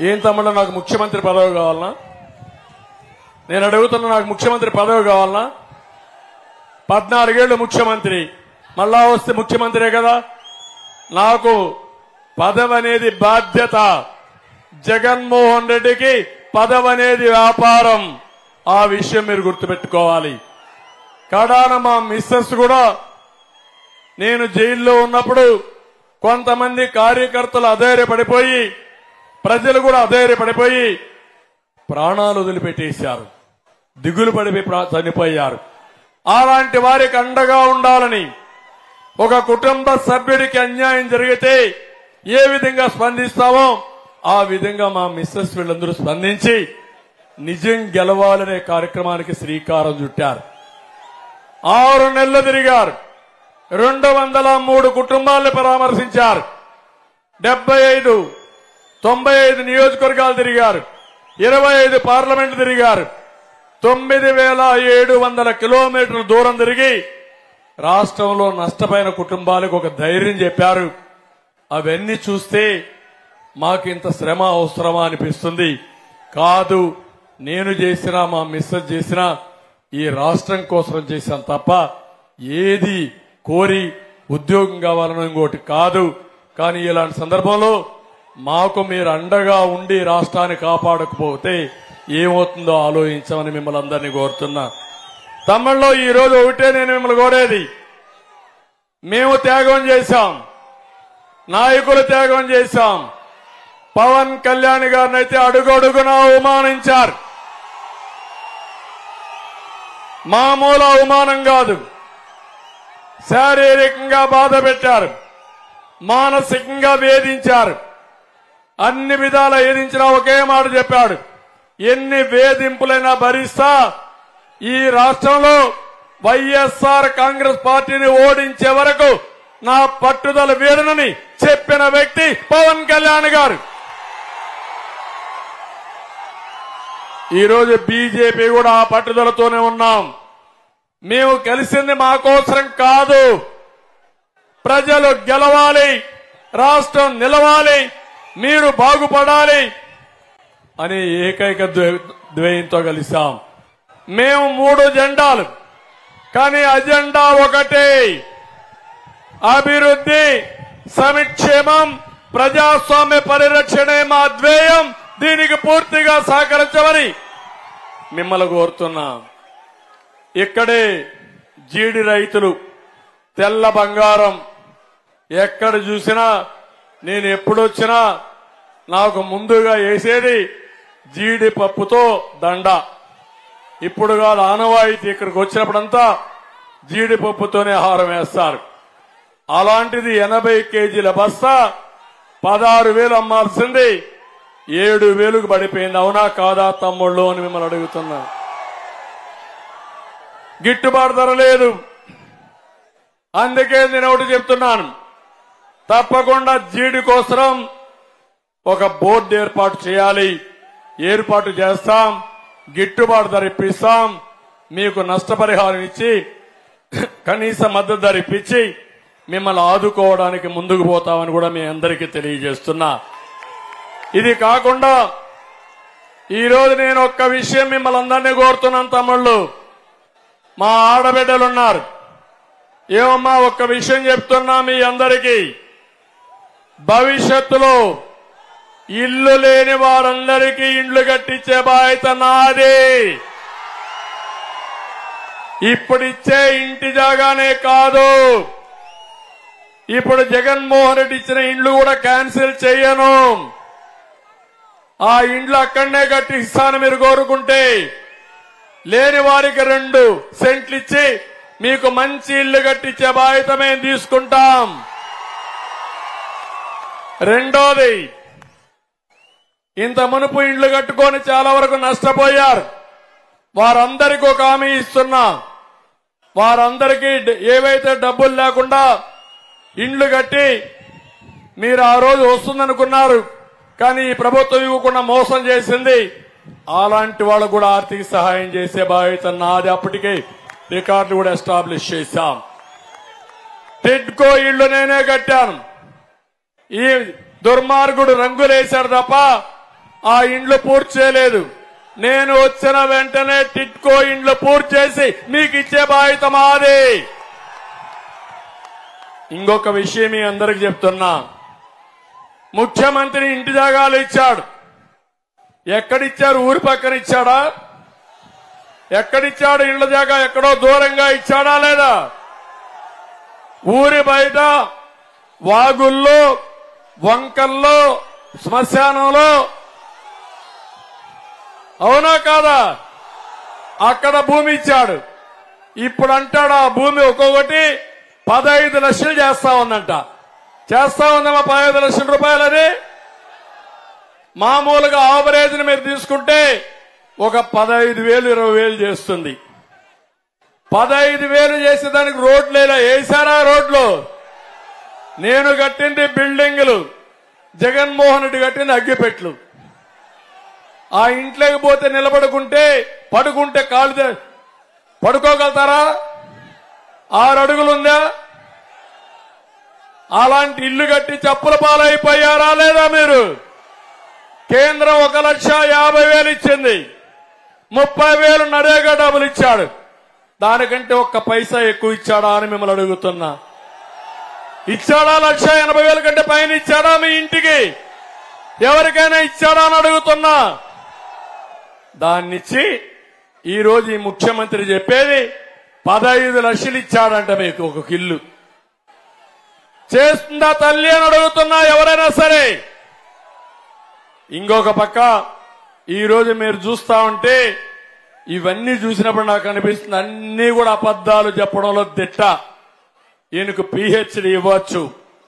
ఏం తమ్ముడు నాకు ముఖ్యమంత్రి పదవి కావాలనా? నేను అడుగుతున్నా, నాకు ముఖ్యమంత్రి పదవి కావాలనా? 14 ఏళ్లు ముఖ్యమంత్రి, మళ్ళా వస్తే ముఖ్యమంత్రే కదా. నాకు పదవి అనేది బాధ్యత. జగన్మోహన్ రెడ్డికి పదవి అనేది వ్యాపారం. ఆ విషయం మీరు గుర్తుపెట్టుకోవాలి. కడాన మా మిస్సెస్ కూడా నేను జైల్లో ఉన్నప్పుడు కొంతమంది కార్యకర్తలు అధైర్యపడిపోయి, ప్రజలు కూడా అధైర్యపడిపోయి ప్రాణాలు వదిలిపెట్టేశారు, దిగులు పడిపోయి చనిపోయారు. అలాంటి వారికి అండగా ఉండాలని, ఒక కుటుంబ సభ్యుడికి అన్యాయం జరిగితే ఏ విధంగా స్పందిస్తామో ఆ విధంగా మా మిస్సెస్ వీళ్ళందరూ స్పందించి నిజం గెలవాలనే కార్యక్రమానికి శ్రీకారం చుట్టారు. 6 నెలలు తిరిగారు, 203 కుటుంబాలను పరామర్శించారు, 95 నియోజకవర్గాలు తిరిగారు, 25 పార్లమెంట్ తిరిగారు, 9700 కిలోమీటర్ల దూరం తిరిగి రాష్ట్రంలో నష్టపోయిన కుటుంబాలకు ఒక ధైర్యం చెప్పారు. అవన్నీ చూస్తే మాకు ఇంత శ్రమ అవసరమా అనిపిస్తుంది. కాదు, నేను చేసినా మా మిస్సెస్ చేసినా ఈ రాష్ట్రం కోసం చేశాను తప్ప ఏది కోరి ఉద్యోగం కావాలని ఇంకోటి కాదు. కానీ ఇలాంటి సందర్భంలో మాకు మీరు అండగా ఉండి రాష్ట్రాన్ని కాపాడకపోతే ఏమవుతుందో ఆలోచించమని మిమ్మల్ని అందరినీ కోరుతున్నా. తమ్ముళ్ళు, ఈ రోజు ఒకటే నేను మిమ్మల్ని కోరేది, మేము త్యాగం చేశాం, నాయకులు త్యాగం చేశాం. పవన్ కళ్యాణ్ గారిని అయితే అడుగడుగునా అవమానించారు. మామూలు అవమానం కాదు, శారీరకంగా బాధ పెట్టారు, మానసికంగా వేధించారు. అన్ని విధాలా వేధించినా ఒకే మాట చెప్పాడు, ఎన్ని వేధింపులైనా భరిస్తా, ఈ రాష్ట్రంలో వైఎస్ఆర్ కాంగ్రెస్ పార్టీని ఓడించే వరకు నా పట్టుదల వీడనని చెప్పిన వ్యక్తి పవన్ కళ్యాణ్ గారు. ఈరోజు బీజేపీ కూడా ఆ పట్టుదలతోనే ఉన్నాం. మేము కలిసింది మా కోసం కాదు, ప్రజలు గెలవాలి, రాష్ట్రం నిలవాలి, మీరు బాగుపడాలి అనే ఏకైక ధ్యేయంతో కలిశాం. మేము 3 జెండాలు, కానీ అజెండా ఒకటే, అభివృద్ధి, సంక్షేమం, ప్రజాస్వామ్య పరిరక్షణే మా ధ్యేయం. దీనికి పూర్తిగా సహకరించమని మిమ్మల్ని కోరుతున్నాం. ఇక్కడే జీడి రైతులు తెల్ల బంగారం. ఎక్కడ చూసినా, నేను ఎప్పుడొచ్చినా నాకు ముందుగా వేసేది జీడిపప్పుతో దండ. ఇప్పుడు కాదు, ఆనవాయితీ ఇక్కడికి వచ్చినప్పుడంతా జీడిపప్పుతోనే ఆహారం వేస్తారు. అలాంటిది 80 కేజీల బస్తా 16,000 అమ్మాల్సింది 7,000కు పడిపోయింది. అవునా కాదా తమ్ముళ్ళు అని మిమ్మల్ని అడుగుతున్నా. గిట్టుబాటు ధర లేదు. అందుకే నేను ఒకటి చెప్తున్నాను, తప్పకుండా జీడి కోసం ఒక బోర్డు ఏర్పాటు చేయాలి. ఏర్పాటు చేస్తాం, గిట్టుబాటు ధర ఇప్పిస్తాం, మీకు నష్టపరిహారం ఇచ్చి కనీస మద్దతు ధర ఇప్పించి మిమ్మల్ని ఆదుకోవడానికి ముందుకు పోతామని కూడా మీ అందరికీ తెలియజేస్తున్నా. ఇది కాకుండా ఈరోజు నేను ఒక్క విషయం మిమ్మల్ని అందరినీ కోరుతున్నాను తమ్ముళ్ళు. మా ఆడబిడ్డలున్నారు, ఏమమ్మా ఒక్క విషయం చెప్తున్నా మీ అందరికీ, భవిష్యత్తులో ఇల్లు లేని వారందరికీ ఇండ్లు కట్టించే బాధ్యత నాది. ఇప్పుడిచ్చే ఇంటి జాగానే కాదు, ఇప్పుడు జగన్మోహన్ రెడ్డి ఇచ్చిన ఇండ్లు కూడా క్యాన్సిల్ చేయను. ఆ ఇండ్లు అక్కడనే కట్టిస్తాను మీరు కోరుకుంటే. లేని వారికి 2 సెంట్లు ఇచ్చి మీకు మంచి ఇల్లు కట్టించే బాధ్యత మేము తీసుకుంటాం. రెండోది, ఇంత మునుపు ఇండ్లు కట్టుకొని చాలా వరకు నష్టపోయారు. వారందరికీ ఒక హామీ ఇస్తున్నా, వారందరికీ ఏవైతే డబ్బులు లేకుండా ఇండ్లు కట్టి మీరు ఆ రోజు వస్తుందనుకున్నారు, కానీ ఈ ప్రభుత్వం ఇవ్వకుండా మోసం చేసింది, అలాంటి వాళ్ళకు కూడా ఆర్థిక సహాయం చేసే బాధ్యత నాది. అప్పటికే రికార్డు కూడా ఎస్టాబ్లిష్ చేశాం. టిడ్కో ఇళ్లు నేనే కట్టాను. ఈ దుర్మార్గుడు రంగులేశాడు తప్ప ఆ ఇండ్లు పూర్తి చేయలేదు. నేను వచ్చిన వెంటనే టిట్కో ఇండ్లు పూర్తి చేసి మీకు ఇచ్చే బాధ్యత మాది. ఇంకొక విషయం మీ అందరికి చెప్తున్నా, ముఖ్యమంత్రి ఇంటి జాగాలు ఇచ్చాడు. ఎక్కడిచ్చారు? ఊరి పక్కన ఇచ్చాడా? ఎక్కడిచ్చాడు? ఇళ్ల జాగా ఎక్కడో దూరంగా ఇచ్చాడా లేదా? ఊరి బయట వాగుల్లో, వంకల్లో, శ్మశానంలో, అవునా కాదా? అక్కడ భూమి ఇచ్చాడు. ఇప్పుడు అంటాడు ఆ భూమి ఒక్కొక్కటి 15 లక్షలు చేస్తా ఉందంట. చేస్తా ఉందమ్మా 15 లక్షల రూపాయలు. అది మామూలుగా ఆవరేజ్ మీరు తీసుకుంటే ఒక 15,000 20,000 చేస్తుంది. 15,000 చేసేదానికి రోడ్లు వేసారా? రోడ్లు నేను కట్టింది బిల్డింగులు, జగన్మోహన్ రెడ్డి కట్టింది అగ్గిపెట్లు. ఆ ఇంట్లోకి పోతే నిలబడుకుంటే పడుకుంటే కాళ్ళు పడుకోగలుగుతారా? 6 అడుగులుందా? అలాంటి ఇల్లు కట్టి చెప్పుల పాలైపోయారా లేదా మీరు? కేంద్రం 1,50,000 ఇచ్చింది, 30,000 నరేగా డబ్బులు ఇచ్చాడు. దానికంటే ఒక్క పైసా ఎక్కువ ఇచ్చాడా అని మిమ్మల్ని అడుగుతున్నా. ఇచ్చాడా? 1,80,000 కంటే పైన ఇచ్చాడా మీ ఇంటికి? ఎవరికైనా ఇచ్చాడా అని అడుగుతున్నా. దాన్నిచ్చి ఈ రోజు ఈ ముఖ్యమంత్రి చెప్పేది 15 లక్షలు ఇచ్చాడంట మీకు ఒక ఇల్లు. చేస్తుందా తల్లి అని అడుగుతున్నా ఎవరైనా సరే. ఇంకొక పక్క ఈ రోజు మీరు చూస్తా ఉంటే ఇవన్నీ చూసినప్పుడు నాకు అనిపిస్తుంది అన్ని కూడా అబద్దాలు చెప్పడంలో దిట్ట. ఈయనకు PhD ఇవ్వచ్చు.